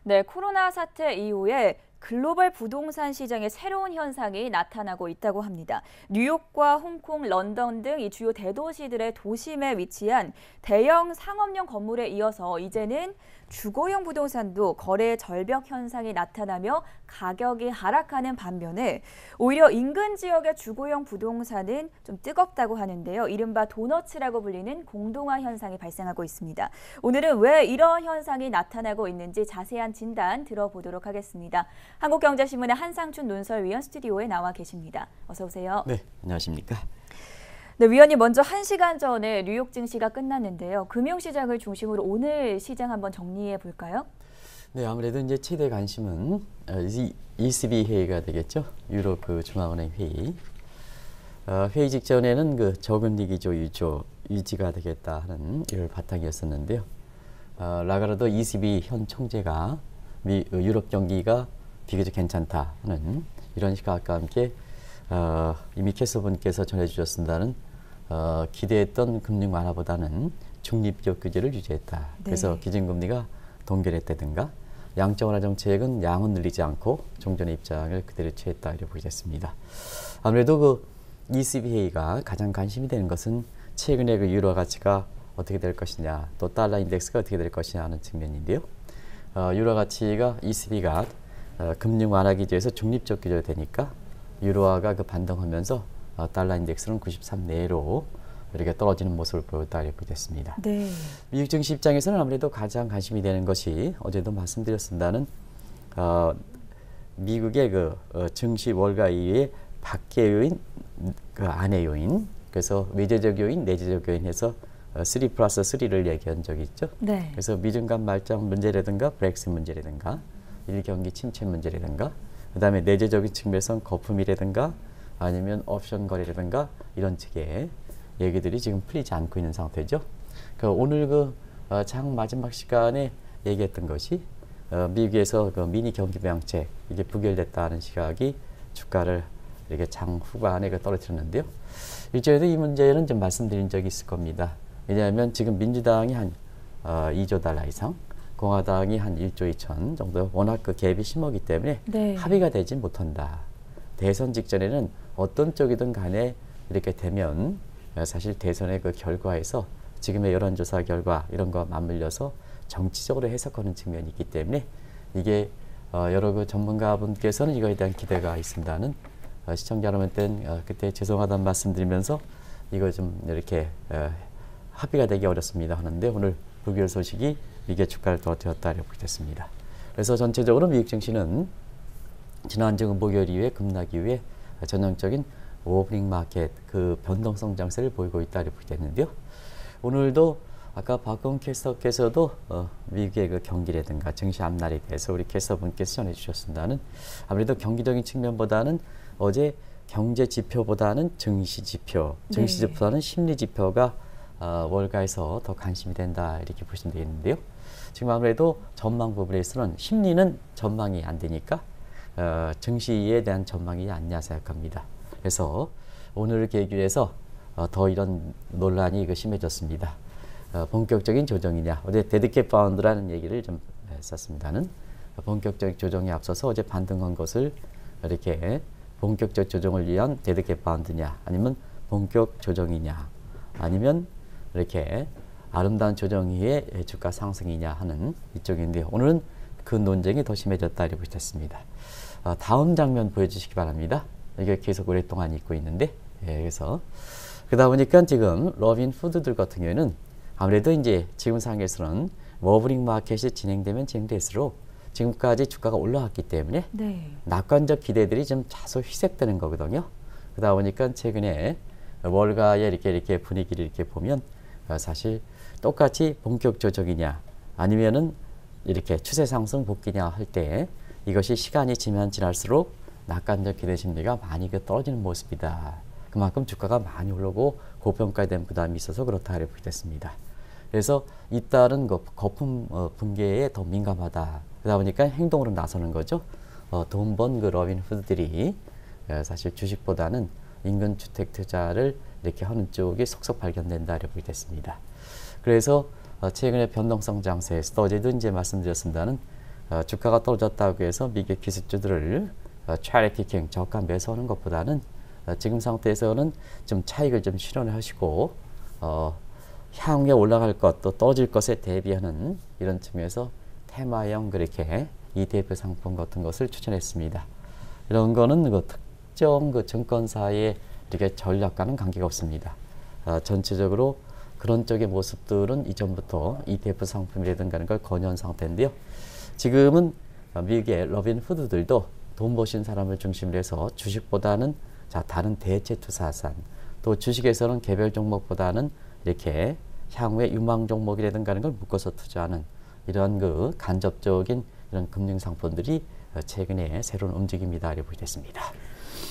네, 코로나 사태 이후에 글로벌 부동산 시장에 새로운 현상이 나타나고 있다고 합니다. 뉴욕과 홍콩, 런던 등 이 주요 대도시들의 도심에 위치한 대형 상업용 건물에 이어서 이제는 주거용 부동산도 거래 절벽 현상이 나타나며 가격이 하락하는 반면에 오히려 인근 지역의 주거용 부동산은 좀 뜨겁다고 하는데요. 이른바 도너츠라고 불리는 공동화 현상이 발생하고 있습니다. 오늘은 왜 이런 현상이 나타나고 있는지 자세한 진단 들어보도록 하겠습니다. 한국경제신문의 한상춘 논설위원 스튜디오에 나와 계십니다. 어서 오세요. 네, 안녕하십니까. 네, 위원님 먼저 1시간 전에 뉴욕 증시가 끝났는데요. 금융시장을 중심으로 오늘 시장 한번 정리해 볼까요? 네, 아무래도 이제 최대 관심은 ECB 회의가 되겠죠. 유럽 중앙은행 회의. 회의 직전에는 저금리 기조 유지가 되겠다 하는 이를 바탕이었었는데요. 라가르도 ECB 현 총재가 유럽 경기가 비교적 괜찮다 하는 이런 시각과 함께 이미 캐서분께서 전해주셨습니다는 기대했던 금리 완화보다는 중립적 규제를 유지했다. 네. 그래서 기준금리가 동결했다든가 양적 완화 정책은 양은 늘리지 않고 종전의 입장을 그대로 취했다 이렇게 보겠습니다. 아무래도 ECB 회의가 가장 관심이 되는 것은 최근에 유로 가치가 어떻게 될 것이냐, 또 달러 인덱스가 어떻게 될 것이냐 하는 측면인데요. 유로 가치가 ECB가 금리 완화 기조에서 중립적 규제가 되니까 유로화가 반등하면서 달러 인덱스는 93 내로 이렇게 떨어지는 모습을 보였다 이렇게 보겠습니다. 네. 미국 증시 입장에서는 아무래도 가장 관심이 되는 것이 어제도 말씀드렸습니다는 미국의 증시 월가 이후에 밖의 요인, 안의 요인, 그래서 외재적 요인, 내재적 요인 해서 3+3를 얘기한 적이 있죠. 네. 그래서 미증감 말장 문제라든가 브렉sit 문제라든가 일경기 침체 문제라든가 그다음에 내재적인 측면에선 거품이라든가 아니면 옵션 거래라든가 이런 측의 얘기들이 지금 풀리지 않고 있는 상태죠. 오늘 장 마지막 시간에 얘기했던 것이 미국에서 미니 경기 부양책 이게 부결됐다는 시각이 주가를 이렇게 장 후반에 떨어뜨렸는데요. 일전에도 이 문제는 좀 말씀드린 적이 있을 겁니다. 왜냐하면 지금 민주당이 한 2조 달러 이상, 공화당이 한 1조 2천 정도 워낙 갭이 심하기 때문에 네. 합의가 되지 못한다. 대선 직전에는 어떤 쪽이든 간에 이렇게 되면 사실 대선의 결과에서 지금의 여론조사 결과 이런 거 맞물려서 정치적으로 해석하는 측면이 있기 때문에 이게 여러 전문가분께서는 이거에 대한 기대가 있습니다는 시청자 여러분들은 그때 죄송하다는 말씀드리면서 이거 좀 이렇게 합의가 되기 어렵습니다 하는데 오늘 부결 소식이 미국의 주가를 떨어뜨렸다 이렇게 됐습니다. 그래서 전체적으로 미국 증시는 지난 목요일 이후에 급락 이후에 전형적인 오프닝 마켓 변동성 장세를 보이고 있다 이렇게 됐는데요. 오늘도 아까 박근 캐스터께서도 미국의 경기라든가 증시 앞날에 대해서 우리 캐스터분께서 전해주셨습니다는 아무래도 경기적인 측면보다는 어제 경제 지표보다는 증시 지표, 증시 지표보다는 심리 지표가 월가에서 더 관심이 된다 이렇게 보시면 되겠는데요. 지금 아무래도 전망 부분에서는 심리는 전망이 안 되니까 증시에 대한 전망이 아니냐 생각합니다. 그래서 오늘을 계기로 해서 더 이런 논란이 심해졌습니다. 본격적인 조정이냐, 어제 데드캣 바운드라는 얘기를 좀 했었습니다는 본격적인 조정에 앞서서 어제 반등한 것을 이렇게 본격적 조정을 위한 데드캣 바운드냐, 아니면 본격 조정이냐, 아니면 이렇게 아름다운 조정 이후에 주가 상승이냐 하는 이쪽인데요. 오늘은 그 논쟁이 더 심해졌다 이렇게 보셨습니다. 다음 장면 보여주시기 바랍니다. 이게 계속 오랫동안 있고 있는데, 그래서 그러다 보니까 지금 로빈 후드들 같은 경우에는 아무래도 이제 지금 상황에서는 워브링 마켓이 진행되면 진행될수록 지금까지 주가가 올라왔기 때문에 낙관적 기대들이 좀 다소 희색되는 거거든요. 그러다 보니까 최근에 월가의 이렇게 분위기를 이렇게 보면 사실 똑같이 본격 조정이냐 아니면은 이렇게 추세 상승 복귀냐 할 때 이것이 시간이 지나면 지날수록 낙관적 기대 심리가 많이 떨어지는 모습이다. 그만큼 주가가 많이 오르고 고평가된 부담이 있어서 그렇다 이렇게 됐습니다. 그래서 잇따른 거품 붕괴에 더 민감하다. 그러다 보니까 행동으로 나서는 거죠. 돈 번 로빈 후드들이 사실 주식보다는 인근 주택 투자를 이렇게 하는 쪽이 속속 발견된다 이렇게 됐습니다. 그래서 최근에 변동성 장세에서 어제도 이제 말씀드렸습니다는 주가가 떨어졌다고 해서 미국의 기술주들을 차례키킹 저가 매수하는 것보다는 지금 상태에서는 좀 차익을 좀 실현하시고 향후에 올라갈 것 또 떨어질 것에 대비하는 이런 측면에서 테마형 그렇게 ETF 상품 같은 것을 추천했습니다. 이런 거는 그 특정 그 증권사의 이렇게 전략과는 관계가 없습니다. 전체적으로 그런 쪽의 모습들은 이전부터 ETF 상품이라든가 하는 걸 권유한 상태인데요. 지금은 미국의 러빈 후드들도 돈 버신 사람을 중심으로 해서 주식보다는 다른 대체 투자산, 또 주식에서는 개별 종목보다는 이렇게 향후에 유망 종목이라든가 하는 걸 묶어서 투자하는 이러한 그 간접적인 이런 금융 상품들이 최근에 새로운 움직임이 보이고 있습니다.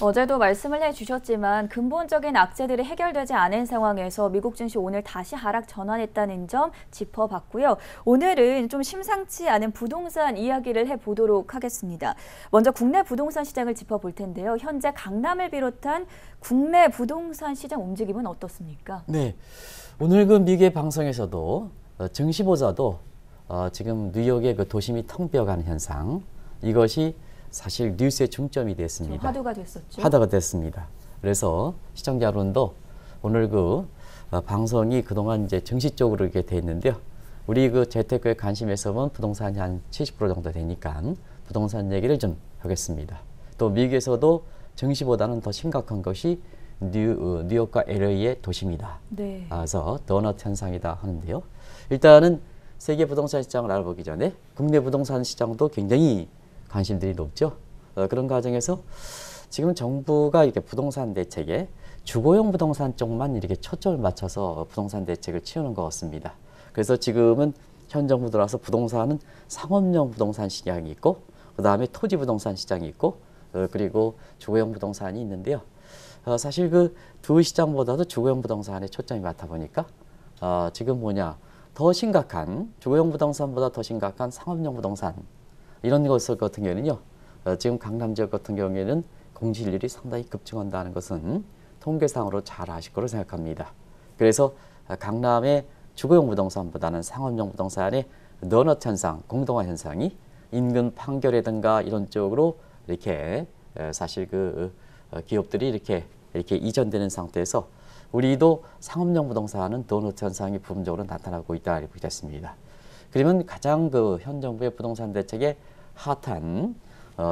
어제도 말씀을 해주셨지만 근본적인 악재들이 해결되지 않은 상황에서 미국 증시 오늘 다시 하락 전환했다는 점 짚어봤고요. 오늘은 좀 심상치 않은 부동산 이야기를 해보도록 하겠습니다. 먼저 국내 부동산 시장을 짚어볼 텐데요. 현재 강남을 비롯한 국내 부동산 시장 움직임은 어떻습니까? 네, 오늘 그 미국의 방송에서도 증시보다도 지금 뉴욕의 그 도심이 텅 비어가는 현상, 이것이 사실 뉴스의 중점이 됐습니다. 화두가 됐었죠. 화두가 됐습니다. 그래서 시청자 여러분도 오늘 그 방송이 그동안 이제 증시 쪽으로 이렇게 돼 있는데요. 우리 그 재테크에 관심에서 보면 부동산이 한 70% 정도 되니까 부동산 얘기를 좀 하겠습니다. 또 미국에서도 증시보다는 더 심각한 것이 뉴욕과 LA의 도심이다. 네. 그래서 도넛 현상이다 하는데요. 일단은 세계 부동산 시장을 알아보기 전에 국내 부동산 시장도 굉장히 관심들이 높죠. 그런 과정에서 지금 정부가 이렇게 부동산 대책에 주거용 부동산 쪽만 이렇게 초점을 맞춰서 부동산 대책을 치우는 것 같습니다. 그래서 지금은 현 정부 들어와서 부동산은 상업용 부동산 시장이 있고, 그 다음에 토지 부동산 시장이 있고, 그리고 주거용 부동산이 있는데요. 사실 그 두 시장보다도 주거용 부동산에 초점이 맞다 보니까 지금 더 심각한 주거용 부동산보다 더 심각한 상업용 부동산 이런 것들 같은 경우는요. 지금 강남 지역 같은 경우에는 공실률이 상당히 급증한다는 것은 통계상으로 잘 아실 거로 생각합니다. 그래서 강남의 주거용 부동산보다는 상업용 부동산의 너넛 현상, 공동화 현상이 인근 판교라든가 이런 쪽으로 이렇게 사실 그 기업들이 이렇게 이전되는 상태에서 우리도 상업용 부동산은 도넛 현상이 부분적으로 나타나고 있다고 보겠습니다. 그러면 가장 그 현 정부의 부동산 대책의 핫한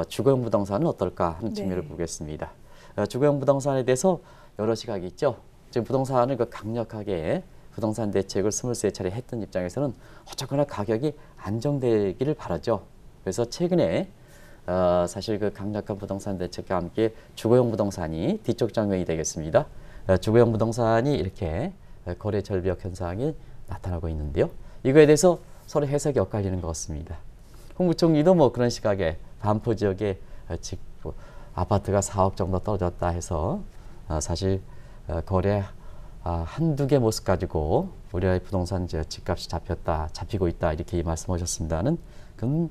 주거용 부동산은 어떨까 하는 측면을 보겠습니다. 주거용 부동산에 대해서 여러 시각이 있죠. 지금 부동산을 강력하게 부동산 대책을 23차례 했던 입장에서는 어쨌거나 가격이 안정되기를 바라죠. 그래서 최근에 사실 그 강력한 부동산 대책과 함께 주거용 부동산이 뒤쪽 장면이 되겠습니다. 주거용 부동산이 이렇게 거래 절벽 현상이 나타나고 있는데요. 이거에 대해서 서로 해석이 엇갈리는 것 같습니다. 홍 부총리도 뭐 그런 시각에 반포 지역에 아파트가 4억 정도 떨어졌다 해서 사실 거래 한두 개 모습 가지고 우리나라의 부동산 집값이 잡히고 있다 이렇게 말씀하셨습니다는 그건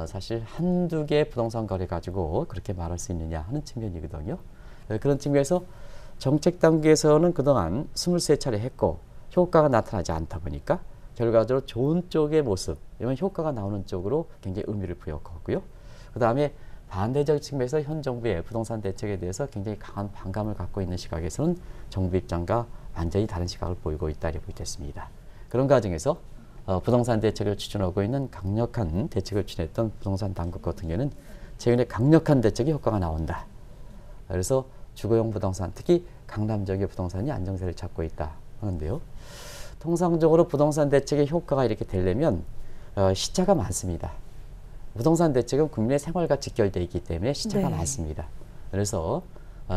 사실 한두 개 부동산 거래 가지고 그렇게 말할 수 있느냐 하는 측면이거든요. 그런 측면에서 정책 단계에서는 그동안 23차례 했고 효과가 나타나지 않다 보니까 결과적으로 좋은 쪽의 모습, 이런 효과가 나오는 쪽으로 굉장히 의미를 부여했고요. 그 다음에 반대적 측면에서 현 정부의 부동산 대책에 대해서 굉장히 강한 반감을 갖고 있는 시각에서는 정부 입장과 완전히 다른 시각을 보이고 있다고 보겠습니다. 그런 과정에서 부동산 대책을 추진하고 있는 강력한 대책을 추진했던 부동산 당국 같은 경우는 최근에 강력한 대책의 효과가 나온다. 그래서 주거용 부동산, 특히 강남 지역의 부동산이 안정세를 찾고 있다 하는데요. 통상적으로 부동산 대책의 효과가 이렇게 되려면 시차가 많습니다. 부동산 대책은 국민의 생활과 직결되어 있기 때문에 시차가 많습니다. 그래서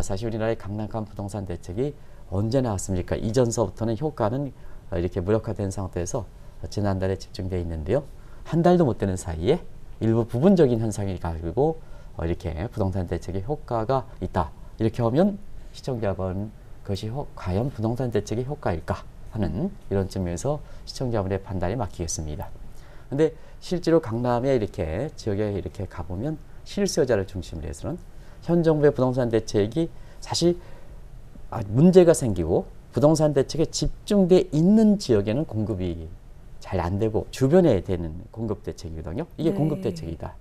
사실 우리나라의 강력한 부동산 대책이 언제 나왔습니까? 이전서부터는 효과는 이렇게 무력화된 상태에서 지난달에 집중되어 있는데요. 한 달도 못 되는 사이에 일부 부분적인 현상이 가지고 이렇게 부동산 대책의 효과가 있다. 이렇게 하면 시청자분 그것이 과연 부동산 대책의 효과일까 하는 이런 측면에서 시청자분의 판단이 맡기겠습니다. 근데 실제로 강남에 이렇게 지역에 이렇게 가보면 실수요자를 중심으로 해서는 현 정부의 부동산 대책이 사실 문제가 생기고 부동산 대책에 집중돼 있는 지역에는 공급이 잘 안 되고 주변에 되는 공급 대책이거든요. 이게 네. 공급 대책이다.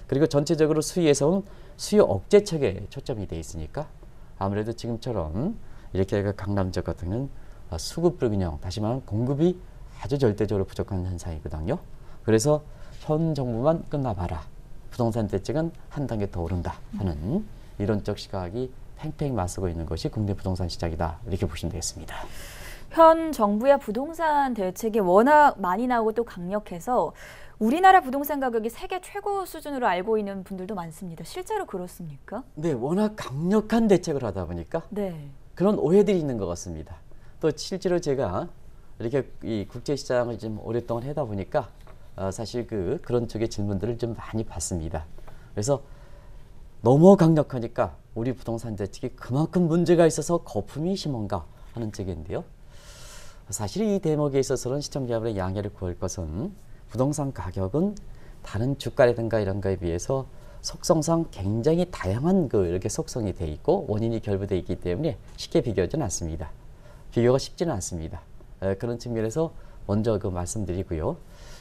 그리고 전체적으로 수위에서는 수요 억제책에 초점이 돼 있으니까 아무래도 지금처럼 이렇게 강남 지역 같은 경우는 수급 불균형, 다시 말하면 공급이 아주 절대적으로 부족한 현상이거든요. 그래서 현 정부만 끝나봐라. 부동산 대책은 한 단계 더 오른다 하는 이론적 시각이 팽팽히 맞서고 있는 것이 국내 부동산 시장이다. 이렇게 보시면 되겠습니다. 현 정부의 부동산 대책이 워낙 많이 나오고 또 강력해서 우리나라 부동산 가격이 세계 최고 수준으로 알고 있는 분들도 많습니다. 실제로 그렇습니까? 네, 워낙 강력한 대책을 하다 보니까 네. 그런 오해들이 있는 것 같습니다. 또 실제로 제가 이렇게 이 국제시장을 좀 오랫동안 하다 보니까 사실 그런 쪽의 질문들을 좀 많이 받습니다. 그래서 너무 강력하니까 우리 부동산 대책이 그만큼 문제가 있어서 거품이 심한가 하는 쪽인데요. 사실 이 대목에 있어서는 시청자분의 양해를 구할 것은 부동산 가격은 다른 주가라든가 이런 거에 비해서 속성상 굉장히 다양한 이렇게 속성이 돼 있고 원인이 결부되어 있기 때문에 쉽게 비교하지는 않습니다. 비교가 쉽지는 않습니다. 그런 측면에서 먼저 말씀드리고요.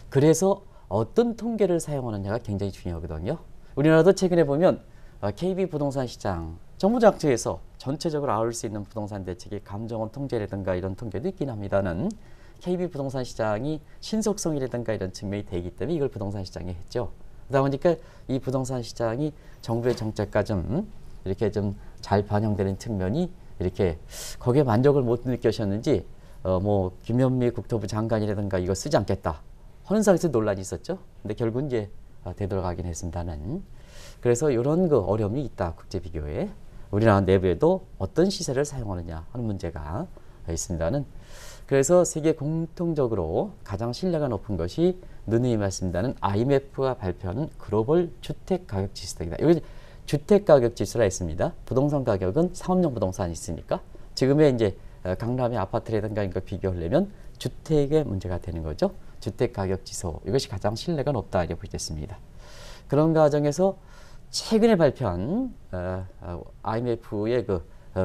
그래서 어떤 통계를 사용하느냐가 굉장히 중요하거든요. 우리나라도 최근에 보면 KB 부동산 시장 정부 장치에서 전체적으로 아울 수 있는 부동산 대책이 감정원 통계라든가 이런 통계도 있긴 합니다는 KB 부동산 시장이 신속성이라든가 이런 측면이 되기 때문에 이걸 부동산 시장에 했죠. 그러다 보니까 이 부동산 시장이 정부의 정책과 좀 이렇게 좀 잘 반영되는 측면이 이렇게 거기에 만족을 못 느끼셨는지 김현미 국토부 장관이라든가 이거 쓰지 않겠다 하는 상에서 논란이 있었죠. 근데 결국은 이제 되돌아가긴 했습니다는. 그래서 이런 어려움이 있다. 국제 비교에 우리나라 내부에도 어떤 시세를 사용하느냐 하는 문제가 있습니다는. 그래서 세계 공통적으로 가장 신뢰가 높은 것이 누누이 말씀드리는 IMF가 발표하는 글로벌 주택 가격 지수입니다. 여기 주택 가격 지수라 있습니다. 부동산 가격은 상업용 부동산이 있으니까 지금의 이제 강남의 아파트라든가 이런 걸 비교하려면 주택의 문제가 되는 거죠. 주택 가격 지수 이것이 가장 신뢰가 높다 이렇게 보겠습니다. 그런 과정에서 최근에 발표한 IMF의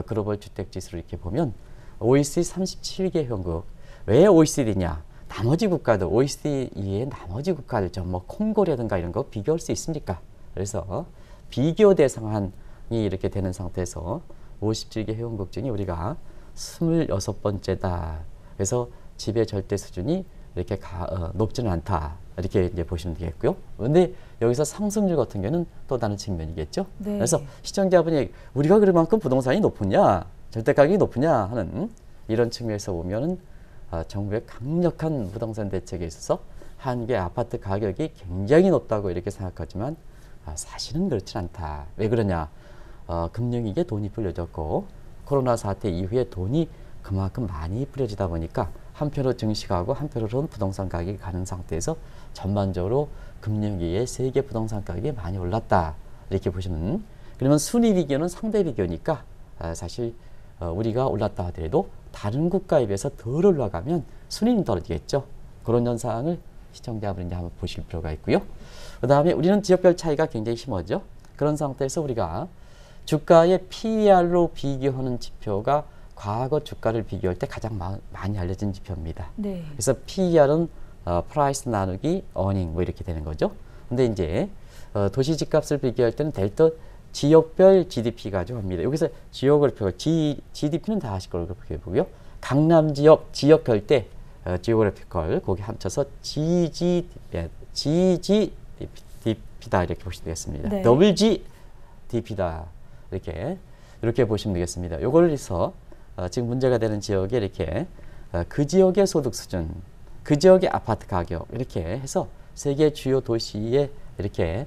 글로벌 주택 지수를 이렇게 보면 OECD 37개 형국. 왜 OECD냐? 나머지 국가들, OECD 이외의 나머지 국가들, 콩고라든가 이런 거 비교할 수 있습니까? 그래서 비교 대상이 이렇게 되는 상태에서 57개 회원국 중에 우리가 26번째다. 그래서 지배 절대 수준이 이렇게 높지는 않다. 이렇게 이제 보시면 되겠고요. 그런데 여기서 상승률 같은 경우는 또 다른 측면이겠죠. 네. 그래서 시청자분이 우리가 그만큼 부동산이 높으냐, 절대 가격이 높으냐 하는 이런 측면에서 보면은 정부의 강력한 부동산 대책에 있어서 한국의 아파트 가격이 굉장히 높다고 이렇게 생각하지만 사실은 그렇지 않다. 왜 그러냐? 금융위기에 돈이 불려졌고 코로나 사태 이후에 돈이 그만큼 많이 뿌려지다 보니까 한편으로 증시가고 한편으로는 부동산 가격이 가는 상태에서 전반적으로 금융위기에 세계 부동산 가격이 많이 올랐다. 이렇게 보시면 그러면 순위 비교는 상대 비교니까 사실 우리가 올랐다 하더라도 다른 국가에 비해서 덜 올라가면 순위는 떨어지겠죠. 그런 현상을 시청자분이 한번 보실 필요가 있고요. 그 다음에 우리는 지역별 차이가 굉장히 심하죠. 그런 상태에서 우리가 주가의 PER로 비교하는 지표가 과거 주가를 비교할 때 가장 많이 알려진 지표입니다. 네. 그래서 PER은 프라이스 나누기 어닝 이렇게 되는 거죠. 근데 이제 도시 집값을 비교할 때는 델타 지역별 GDP가 좀 합니다. 여기서 지오그래피컬 GDP는 다 아실 걸로 보고요. 강남 지역 결대 지오그래피컬 거기 합쳐서 GGDP다 이렇게 보시면 되겠습니다. 네. WGDP다 이렇게 보시면 되겠습니다. 요걸 해서 지금 문제가 되는 지역에 이렇게 그 지역의 소득 수준, 그 지역의 아파트 가격 이렇게 해서 세계 주요 도시의 이렇게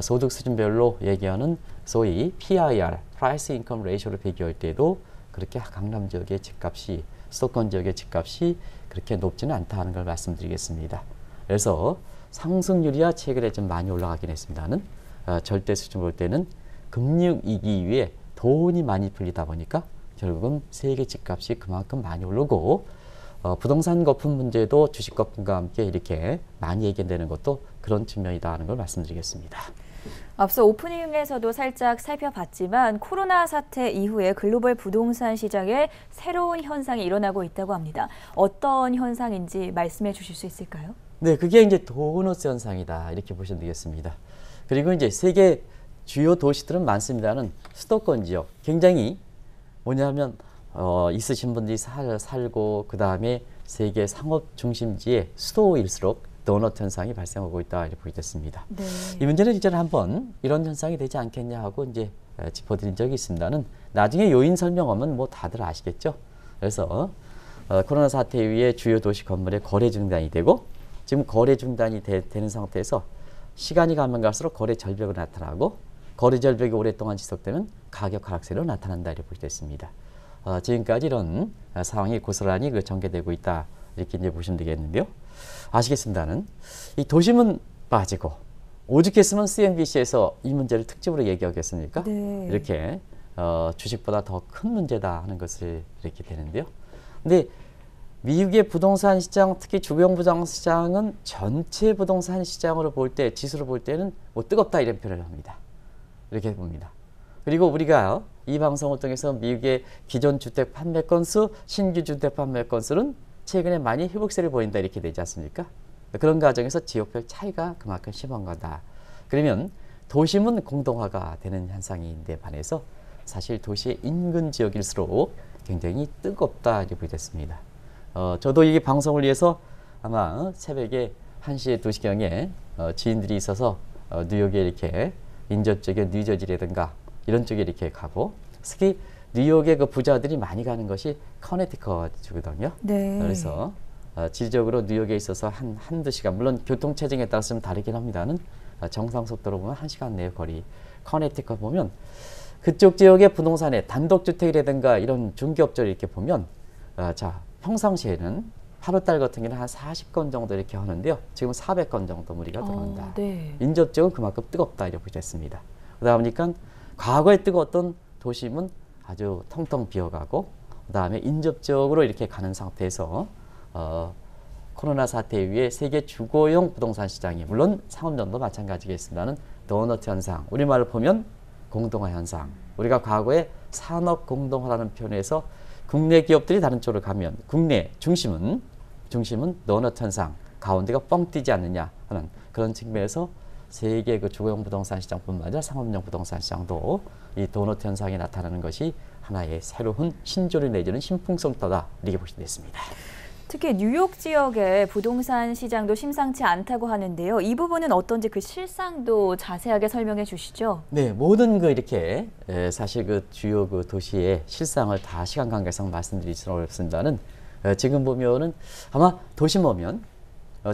소득 수준별로 얘기하는 소위 PIR, Price Income Ratio를 비교할 때도 그렇게 강남 지역의 집값이 수도권 지역의 집값이 그렇게 높지는 않다 하는 걸 말씀드리겠습니다. 그래서 상승률이야 최근에 좀 많이 올라가긴 했습니다는 절대 수준 볼 때는 금융위기 이후에 돈이 많이 풀리다 보니까 결국은 세계 집값이 그만큼 많이 오르고 부동산 거품 문제도 주식 거품과 함께 이렇게 많이 얘기되는 것도 그런 측면이다 하는 걸 말씀드리겠습니다. 앞서 오프닝에서도 살짝 살펴봤지만 코로나 사태 이후에 글로벌 부동산 시장에 새로운 현상이 일어나고 있다고 합니다. 어떤 현상인지 말씀해 주실 수 있을까요? 네, 그게 이제 도너츠 현상이다 이렇게 보시면 되겠습니다. 그리고 이제 세계 주요 도시들은 많습니다는 수도권 지역 굉장히 뭐냐면 있으신 분들이 살고 그 다음에 세계 상업 중심지의 수도일수록 도넛 현상이 발생하고 있다 이렇게 보겠습니다. 네. 이 문제는 이전에 한번 이런 현상이 되지 않겠냐 하고 이제 짚어드린 적이 있습니다는 나중에 요인 설명하면 뭐 다들 아시겠죠. 그래서 코로나 사태 이후에 주요 도시 건물의 거래 중단이 되고 지금 거래 중단이 되는 상태에서 시간이 가면 갈수록 거래 절벽이 나타나고 거래 절벽이 오랫동안 지속되면 가격 하락세로 나타난다 이렇게 보게 됐습니다. 지금까지 이런 상황이 고스란히 전개되고 있다 이렇게 이제 보시면 되겠는데요. 아시겠습니다는 이 도심은 빠지고 오죽했으면 CNBC에서 이 문제를 특집으로 얘기하겠습니까? 네. 이렇게 주식보다 더 큰 문제다 하는 것을 이렇게 되는데요. 근데 미국의 부동산 시장, 특히 주거용 부동산 시장은 전체 부동산 시장으로 볼 때, 지수로 볼 때는 뭐 뜨겁다 이런 표현을 합니다. 이렇게 봅니다. 그리고 우리가 이 방송을 통해서 미국의 기존 주택 판매 건수, 신규 주택 판매 건수는 최근에 많이 회복세를 보인다 이렇게 되지 않습니까? 그런 과정에서 지역별 차이가 그만큼 심한 거다. 그러면 도심은 공동화가 되는 현상인데 반해서 사실 도시의 인근 지역일수록 굉장히 뜨겁다 이렇게 보겠습니다. 저도 이 방송을 위해서 아마 새벽에 1시에 2시경에 지인들이 있어서 뉴욕에 이렇게 인접 쪽에 뉴저지라든가 이런 쪽에 이렇게 가고 특히 뉴욕의 그 부자들이 많이 가는 것이 커네티컷이거든요. 네. 그래서 지리적으로 뉴욕에 있어서 한두 시간, 물론 교통 체증에 따라서는 다르긴 합니다는 정상 속도로 보면 1시간 내의 거리. 커네티컷 보면 그쪽 지역의 부동산에 단독주택이라든가 이런 중개업자를 이렇게 보면 자 평상시에는 하루달 같은 경우는 한 40건 정도 이렇게 하는데요. 지금 400건 정도 무리가 들어온다. 네. 인접 지역은 그만큼 뜨겁다 이렇게 보셨습니다. 그러다 보니까 과거에 뜨거웠던 도심은 아주 텅텅 비어가고 그 다음에 인접 지역으로 이렇게 가는 상태에서 코로나 사태 이후에 세계 주거용 부동산 시장이 물론 상업용도 마찬가지겠습니다는 도넛 현상, 우리말로 보면 공동화 현상. 우리가 과거에 산업 공동화라는 표현에서 국내 기업들이 다른 쪽으로 가면 국내 중심은 도넛 현상, 가운데가 뻥 튀지 않느냐 하는 그런 측면에서 세계 그 주거용 부동산 시장뿐만 아니라 상업용 부동산 시장도 이 도넛 현상이 나타나는 것이 하나의 새로운 신조를 내주는 신풍성도다 이렇게 보시면 됐습니다. 특히 뉴욕 지역의 부동산 시장도 심상치 않다고 하는데요. 이 부분은 어떤지 그 실상도 자세하게 설명해 주시죠. 네, 모든 그 이렇게 사실 그 주요 그 도시의 실상을 다 시간 관계상 말씀드리기 좀 어렵습니다는 지금 보면은 아마 도심 오면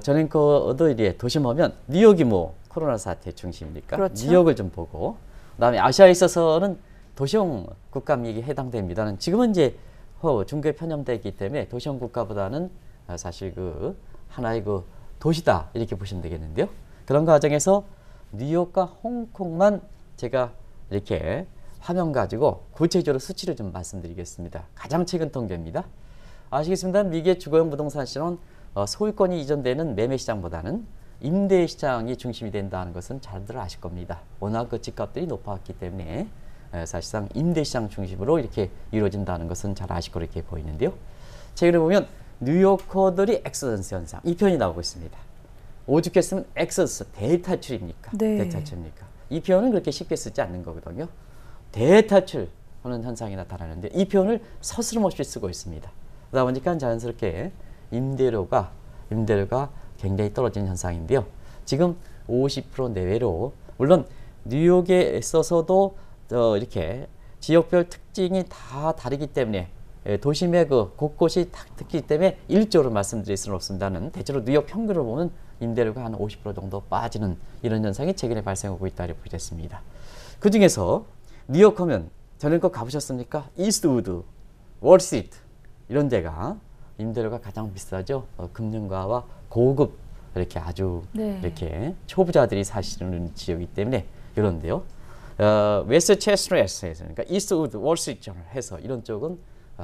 저는 그도 이제 도심 오면 뉴욕이 뭐 코로나 사태 중심이니까 그렇죠. 뉴욕을 좀 보고 그다음에 아시아에 있어서는 도시형 국가미에 해당됩니다는 지금은 이제 중국에 편념되기 때문에 도시형 국가보다는 사실 그 하나의 그 도시다 이렇게 보시면 되겠는데요. 그런 과정에서 뉴욕과 홍콩만 제가 이렇게 화면 가지고 구체적으로 수치를 좀 말씀드리겠습니다. 가장 최근 통계입니다. 아시겠습니다. 미국의 주거용 부동산 시장은 소유권이 이전되는 매매 시장보다는 임대 시장이 중심이 된다는 것은 잘들 아실 겁니다. 워낙 그 집값들이 높았기 때문에 사실상 임대시장 중심으로 이렇게 이루어진다는 것은 잘 아실 거로 이렇게 보이는데요. 최근에 보면 뉴요커들이 엑소던스 현상 이 표현이 나오고 있습니다. 오죽했으면 엑소던스 대탈출입니까? 네. 대탈출입니까? 이 표현은 그렇게 쉽게 쓰지 않는 거거든요. 대탈출하는 현상이 나타나는데 이 표현을 서스럼없이 쓰고 있습니다. 그러다 보니까 자연스럽게 임대료가 굉장히 떨어지는 현상인데요. 지금 50% 내외로 물론 뉴욕에 있어서도 이렇게 지역별 특징이 다 다르기 때문에 도심의 그 곳곳이 다 특기 때문에 일조로 말씀드릴 수는 없습니다는 대체로 뉴욕 평균을 보면 임대료가 한 50% 정도 빠지는 이런 현상이 최근에 발생하고 있다 이렇게 보겠습니다. 그 중에서 뉴욕 하면 저는 꼭 가보셨습니까? 이스트우드, 월스트리트 이런 데가 임대료가 가장 비싸죠. 금융가와 고급 이렇게 아주 네. 이렇게 초부자들이 사시는 지역이기 때문에 이런데요. 웨스트체스터에서 그러니까 이스트우드, 월스트리트를 해서 이런 쪽은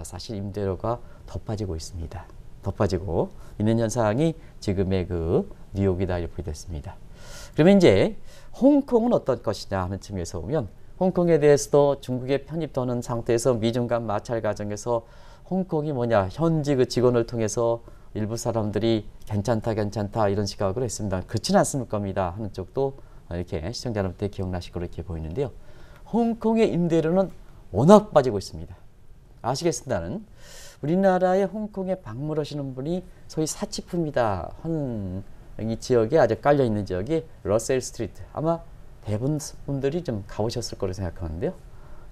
사실 임대료가 더 빠지고 있습니다. 더 빠지고 있는 현상이 지금의 그 뉴욕이다 이렇게 됐습니다. 그러면 이제 홍콩은 어떤 것이냐 하는 측면에서 보면 홍콩에 대해서도 중국에 편입되는 상태에서 미중 간 마찰 과정에서 홍콩이 뭐냐 현지 그 직원을 통해서 일부 사람들이 괜찮다 이런 시각으로 했습니다. 그렇지는 않을 겁니다 하는 쪽도 이렇게 시청자 여러분께 기억나실 거로 이렇게 보이는데요. 홍콩의 임대료는 워낙 빠지고 있습니다. 아시겠습니다는 우리나라의 홍콩에 방문하시는 분이 소위 사치품이다 하는 이 지역에 아주 깔려 있는 지역이 러셀 스트리트, 아마 대부분 분들이 좀 가보셨을 거로 생각하는데요.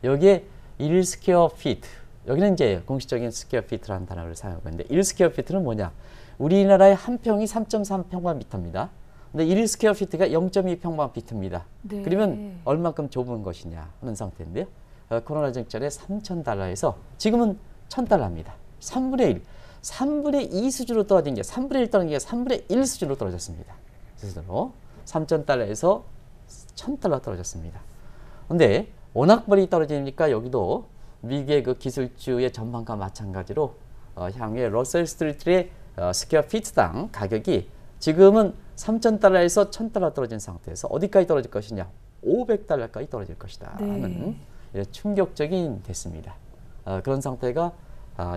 여기에 1 스퀘어 피트, 여기는 이제 공식적인 스퀘어 피트라는 단어를 사용하고 있는데 1 스퀘어 피트는 뭐냐? 우리나라의 한 평이 3.3평방미터입니다. 근데 1 스퀘어 피트가 0.2 평방미터입니다. 네. 그러면 얼마큼 좁은 것이냐 하는 상태인데요. 코로나 전에 $3,000에서 지금은 $1,000입니다. 3분의 1. 3분의 2 수준으로 떨어진 게 3분의 1 떨어진 게 3분의 1 수준으로 떨어졌습니다. 스스로 $3,000에서 $1,000 떨어졌습니다. 근데 워낙 멀리 떨어지니까 여기도 미국의 그 기술주의 전망과 마찬가지로 향후에 러셀 스트리트의 스퀘어 피트당 가격이 지금은 $3,000에서 $1,000 떨어진 상태에서 어디까지 떨어질 것이냐? $500까지 떨어질 것이다 하는 충격적인 됐습니다. 그런 상태가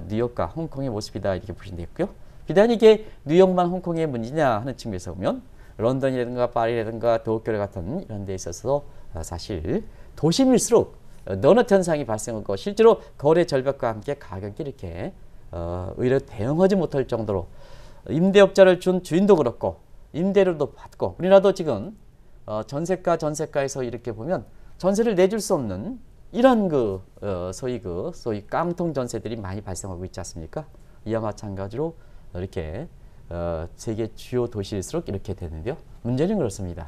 뉴욕과 홍콩의 모습이다 이렇게 보시면 되겠고요. 비단 이게 뉴욕만 홍콩의 문제냐 하는 측면에서 보면 런던이라든가 파리라든가 도쿄 같은 이런 데 있어서 사실 도심일수록 너넛 현상이 발생하고 실제로 거래 절벽과 함께 가격이 이렇게 오히려 대응하지 못할 정도로 임대업자를 준 주인도 그렇고 임대료도 받고 우리나라도 지금 전세가에서 이렇게 보면 전세를 내줄 수 없는 이런 소위 깡통 전세들이 많이 발생하고 있지 않습니까? 이와 마찬가지로 이렇게 세계 주요 도시일수록 이렇게 되는데요. 문제는 그렇습니다.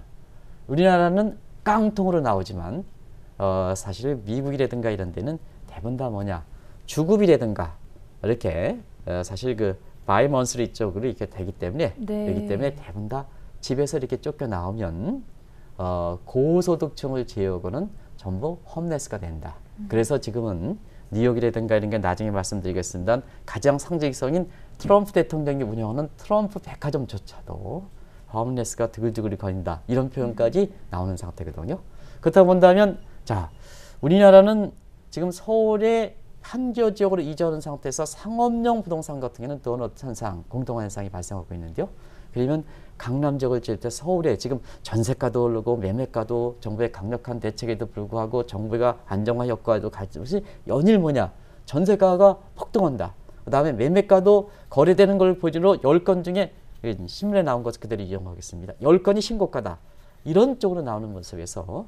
우리나라는 깡통으로 나오지만 사실 미국이라든가 이런 데는 대부분 다 뭐냐 주급이라든가 이렇게 사실 그 바이먼스리 쪽으로 이렇게 되기 때문에 되기 때문에 대부분 다 집에서 이렇게 쫓겨 나오면 고소득층을 제어하고는 전부 홈레스가 된다. 그래서 지금은 뉴욕이라든가 이런 게 나중에 말씀드리겠습니다. 가장 상징성인 트럼프 대통령이 운영하는 트럼프 백화점조차도 홈레스가 드글드글 거린다. 이런 표현까지 나오는 상태거든요. 그렇다 본다면 자 우리나라는 지금 서울의 한교 지역으로 이전하는 상태에서 상업용 부동산 같은 경우는 도넛 현상, 공동화 현상이 발생하고 있는데요. 그러면 강남 지역을 지을 때 서울에 지금 전세가도 오르고 매매가도 정부의 강력한 대책에도 불구하고 정부가 안정화 효과도 가지고서 연일 뭐냐 전세가가 폭등한다. 그 다음에 매매가도 거래되는 걸 보여주로 10건 중에 신문에 나온 것 그대로 이용하겠습니다. 10건이 신고가다. 이런 쪽으로 나오는 모습에서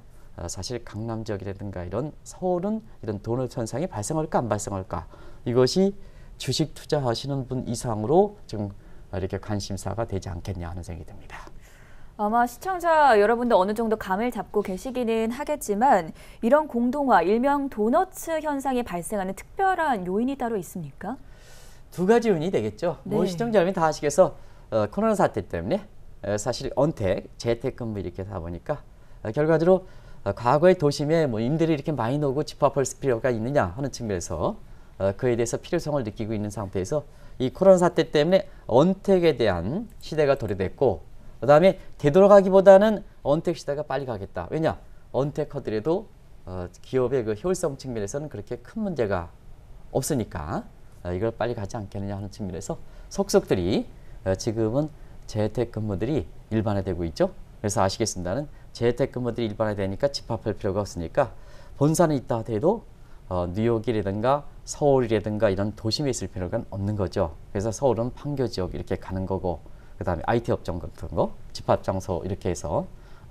사실 강남 지역이라든가 이런 서울은 이런 도넛 현상이 발생할까 안 발생할까 이것이 주식 투자하시는 분 이상으로 지금 이렇게 관심사가 되지 않겠냐 하는 생각이 듭니다. 아마 시청자 여러분도 어느 정도 감을 잡고 계시기는 하겠지만 이런 공동화, 일명 도너츠 현상이 발생하는 특별한 요인이 따로 있습니까? 두 가지 요인이 되겠죠. 네. 뭐 시청자 여러분이 다 아시겠어 코로나 사태 때문에 사실 언택, 재택근무 이렇게 하다 보니까 결과적으로 과거의 도심에 뭐 임대를 이렇게 많이 놓고 집합할 필요가 있느냐 하는 측면에서 그에 대해서 필요성을 느끼고 있는 상태에서 이 코로나 사태 때문에 언택에 대한 시대가 도래됐고 그 다음에 되돌아가기보다는 언택 시대가 빨리 가겠다. 왜냐? 언택하더라도 기업의 그 효율성 측면에서는 그렇게 큰 문제가 없으니까 이걸 빨리 가지 않겠느냐 하는 측면에서 속속들이 지금은 재택근무들이 일반화되고 있죠. 그래서 아시겠습니다는 재택근무들이 일반화되니까 집합할 필요가 없으니까 본사는 있다 하더라도 뉴욕이라든가 서울이라든가 이런 도심에 있을 필요가 없는 거죠. 그래서 서울은 판교 지역 이렇게 가는 거고 그 다음에 IT 업종 같은 거 집합 장소 이렇게 해서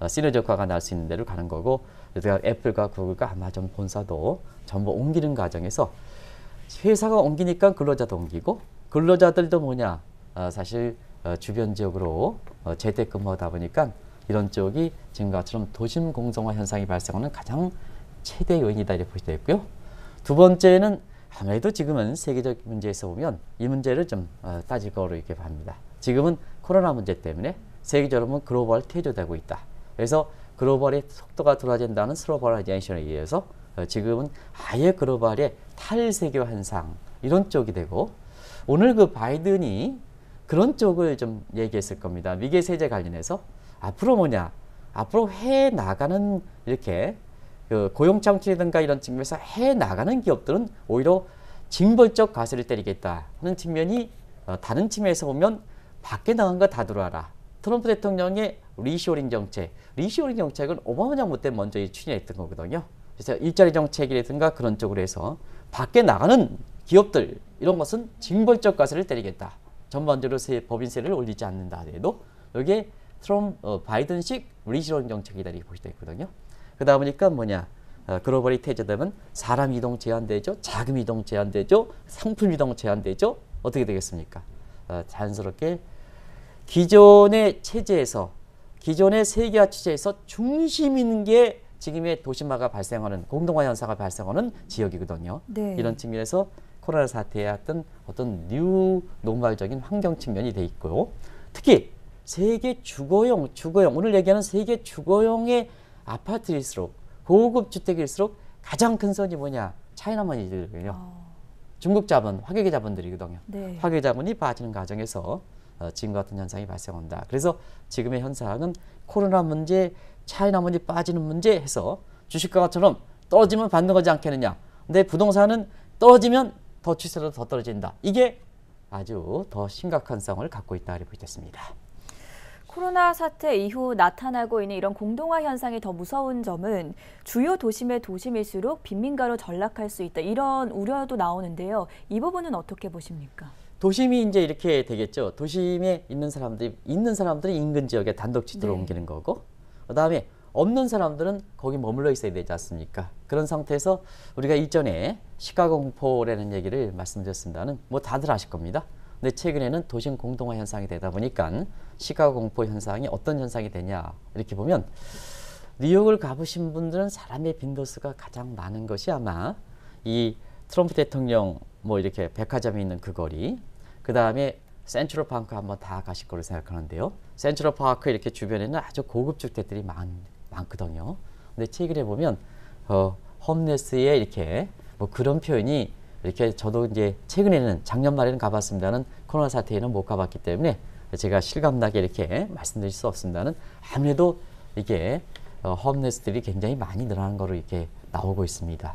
시너지 효과가 날 수 있는 데로 가는 거고 그래서 애플과 구글과 아마존 본사도 전부 옮기는 과정에서 회사가 옮기니까 근로자도 옮기고 근로자들도 뭐냐 사실 주변 지역으로 재택근무하다 보니까 이런 쪽이 지금과처럼 도심 공정화 현상이 발생하는 가장 최대 요인이다 이렇게 보시면 되겠고요. 두 번째는 아무래도 지금은 세계적 문제에서 보면 이 문제를 좀 따질 거로 이렇게 봅니다. 지금은 코로나 문제 때문에 세계적으로 글로벌 태조되고 있다. 그래서 글로벌의 속도가 돌아진다는 슬로벌라이제이션에 의해서 지금은 아예 글로벌의 탈세계화 현상 이런 쪽이 되고 오늘 그 바이든이 그런 쪽을 좀 얘기했을 겁니다. 미개 세제 관련해서 앞으로 뭐냐 앞으로 해 나가는 이렇게 그 고용 창출이든가 이런 측면에서 해 나가는 기업들은 오히려 징벌적 과세를 때리겠다 하는 측면이 다른 측면에서 보면 밖에 나간 거 다 들어와라. 트럼프 대통령의 리쇼링 정책은 오바마 정부 때 먼저 추진했던 거거든요. 그래서 일자리 정책이라든가 그런 쪽으로 해서 밖에 나가는 기업들 이런 것은 징벌적 과세를 때리겠다. 전반적으로 법인세를 올리지 않는다 하더라도 여기에 바이든식 리쇼링 정책이다 이렇게 볼 수 있거든요. 그러다 보니까 뭐냐 글로벌이 퇴조되면 사람 이동 제한되죠. 자금 이동 제한되죠. 상품 이동 제한되죠. 어떻게 되겠습니까? 자연스럽게 기존의 체제에서 기존의 세계화 체제에서 중심 있는 게 지금의 도시화가 발생하는 공동화 현상이 발생하는 지역이거든요. 네. 이런 측면에서 코로나 사태의 어떤 뉴 노멀적인 환경 측면이 돼 있고요. 특히 세계 주거용 오늘 얘기하는 세계 주거용의 아파트일수록 고급 주택일수록 가장 큰 선이 뭐냐? 차이나머니들이거든요. 중국 자본, 화객의 자본들이거든요. 네. 화객의 자본이 빠지는 과정에서 지금 같은 현상이 발생한다. 그래서 지금의 현상은 코로나 문제, 차이나머니 빠지는 문제 해서 주식가처럼 떨어지면 받는 거지 않겠느냐. 근데 부동산은 떨어지면 더 추세로 더 떨어진다. 이게 아주 더 심각한 성을 갖고 있다 이렇게 보겠습니다. 코로나 사태 이후 나타나고 있는 이런 공동화 현상이 더 무서운 점은 주요 도심의 도심일수록 빈민가로 전락할 수 있다. 이런 우려도 나오는데요. 이 부분은 어떻게 보십니까? 도심이 이제 이렇게 되겠죠. 도심에 있는 사람들이 인근 지역에 단독주택으로 네. 옮기는 거고, 그다음에 없는 사람들은 거기 머물러 있어야 되지 않습니까? 그런 상태에서 우리가 이전에 시카고 공포라는 얘기를 말씀드렸습니다는 뭐 다들 아실 겁니다. 근데 최근에는 도심 공동화 현상이 되다 보니까 시카고 공포 현상이 어떤 현상이 되냐 이렇게 보면 뉴욕을 가보신 분들은 사람의 빈도수가 가장 많은 것이 아마 이 트럼프 대통령 뭐 이렇게 백화점이 있는 그 거리, 그 다음에 센트럴 파크 한번 다 가실 거로 생각하는데요. 센트럴 파크 이렇게 주변에는 아주 고급 주택들이 많거든요. 근데 최근에 보면 홈레스의 이렇게 뭐 그런 표현이 이렇게 저도 이제 최근에는 작년 말에는 가봤습니다는 코로나 사태에는 못 가봤기 때문에 제가 실감나게 이렇게 말씀드릴 수 없습니다는 아무래도 이게 홈레스들이 굉장히 많이 늘어나는 거로 이렇게 나오고 있습니다.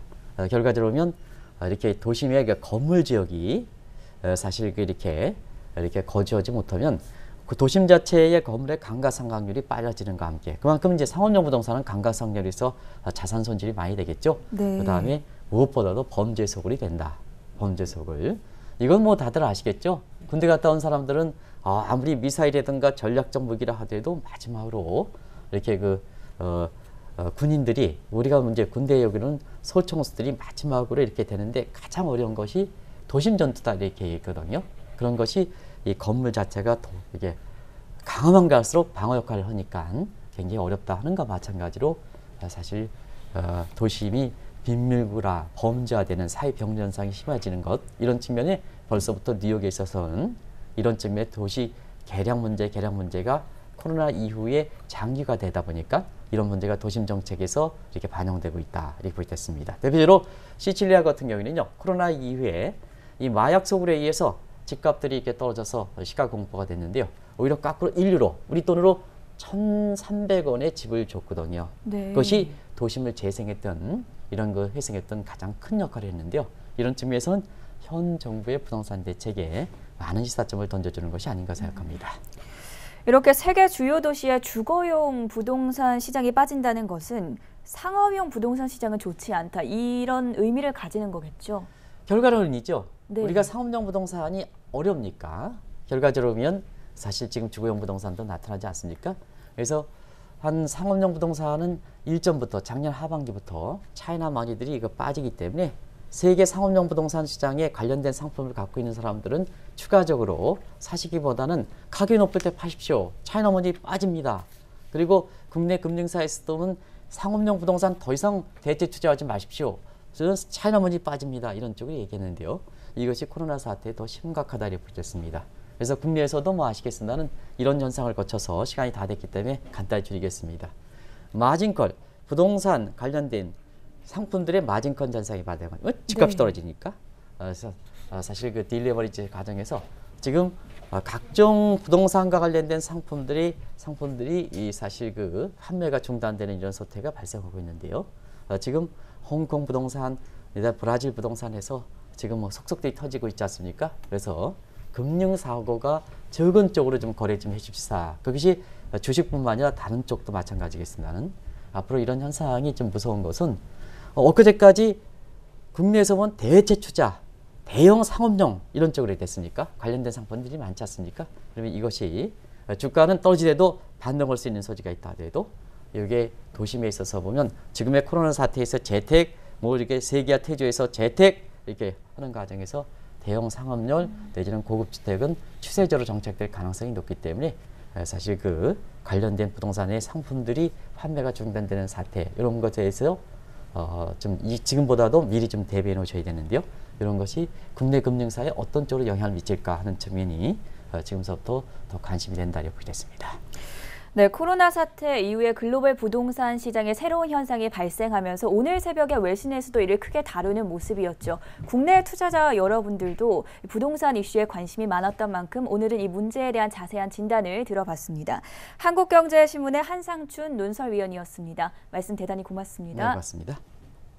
결과적으로 보면 이렇게 도심의 건물 지역이 사실 이렇게 거주하지 못하면 그 도심 자체의 건물의 감가상각률이 빨라지는과 함께 그만큼 이제 상업용 부동산은 감가상각률에서 자산 손실이 많이 되겠죠. 네. 그 다음에 무엇보다도 범죄 소굴이 된다. 범죄 소굴. 이건 뭐 다들 아시겠죠. 군대 갔다 온 사람들은 아무리 미사일이라든가 전략적 무기라 하더라도 마지막으로 이렇게 군인들이 우리가 이제 군대에 여기는 소총수들이 마지막으로 이렇게 되는데 가장 어려운 것이 도심 전투다 이렇게 있거든요. 그런 것이 이 건물 자체가 이게 강화만 갈수록 방어 역할을 하니까 굉장히 어렵다 하는 것과 마찬가지로 사실 도심이 빈밀구라 범죄화되는 사회 병리 현상이 심해지는 것 이런 측면에 벌써부터 뉴욕에 있어서는 이런 측면의 도시 개량 문제가 코로나 이후에 장기가 되다 보니까 이런 문제가 도심 정책에서 이렇게 반영되고 있다 이렇게 보겠습니다. 대표적으로 시칠리아 같은 경우는요 코로나 이후에 이 마약 소굴에 의해서 집값들이 이렇게 떨어져서 시가 공포가 됐는데요. 오히려 거꾸로 인류로 우리 돈으로 1,300원의 집을 줬거든요. 네. 그것이 도심을 재생했던 이런 거 회생했던 가장 큰 역할을 했는데요. 이런 측면에서는 현 정부의 부동산 대책에 많은 시사점을 던져주는 것이 아닌가 생각합니다. 이렇게 세계 주요 도시의 주거용 부동산 시장이 빠진다는 것은 상업용 부동산 시장은 좋지 않다. 이런 의미를 가지는 거겠죠? 결과론이죠. 네. 우리가 상업용 부동산이 어렵니까? 결과적으로 보면 사실 지금 주거용 부동산도 나타나지 않습니까? 그래서 한 상업용 부동산은 일전부터 작년 하반기부터 차이나 머니들이 이거 빠지기 때문에 세계 상업용 부동산 시장에 관련된 상품을 갖고 있는 사람들은 추가적으로 사시기보다는 가격이 높을 때 파십시오. 차이나 머니 빠집니다. 그리고 국내 금융사에서는 상업용 부동산 더 이상 대체 투자하지 마십시오. 저는 차이나 머니 빠집니다. 이런 쪽을 얘기했는데요. 이것이 코로나 사태에 더 심각하다 이렇게 보겠습니다. 그래서 국내에서도 뭐 아시겠습니다는 이런 현상을 거쳐서 시간이 다 됐기 때문에 간단히 줄이겠습니다. 마진콜, 부동산 관련된 상품들의 마진콜 현상이 발생하면 집값이 네. 떨어지니까 그래서 사실 그 딜리버리지 과정에서 지금 각종 부동산과 관련된 상품들이 이 사실 그 판매가 중단되는 이런 사태가 발생하고 있는데요. 지금 홍콩 부동산, 브라질 부동산에서 지금 뭐 속속들이 터지고 있지 않습니까? 그래서 금융 사고가 적은 쪽으로 좀 거래 좀 해줍시다. 그것이 주식뿐만 아니라 다른 쪽도 마찬가지겠습니다는. 앞으로 이런 현상이 좀 무서운 것은 엊그제까지 국내에서 본 대체 투자, 대형 상업용 이런 쪽으로 됐으니까 관련된 상품들이 많지 않습니까? 그러면 이것이 주가는 떨어지더라도 반등할 수 있는 소지가 있다 하더라도 이게 도심에 있어서 보면 지금의 코로나 사태에서 재택, 뭐 이렇게 세계화 태조에서 재택 이렇게 하는 과정에서 대형 상업용 내지는 고급 주택은 추세적으로 정착될 가능성이 높기 때문에 사실 그 관련된 부동산의 상품들이 판매가 중단되는 사태 이런 것에 대해서 좀 지금보다도 미리 좀 대비해 놓으셔야 되는데요. 이런 것이 국내 금융사에 어떤 쪽으로 영향을 미칠까 하는 측면이 지금서부터 더 관심이 된다고 보겠습니다. 네, 코로나 사태 이후에 글로벌 부동산 시장에 새로운 현상이 발생하면서 오늘 새벽에 외신에서도 이를 크게 다루는 모습이었죠. 국내 투자자 여러분들도 부동산 이슈에 관심이 많았던 만큼 오늘은 이 문제에 대한 자세한 진단을 들어봤습니다. 한국경제신문의 한상춘 논설위원이었습니다. 말씀 대단히 고맙습니다. 네, 고맙습니다.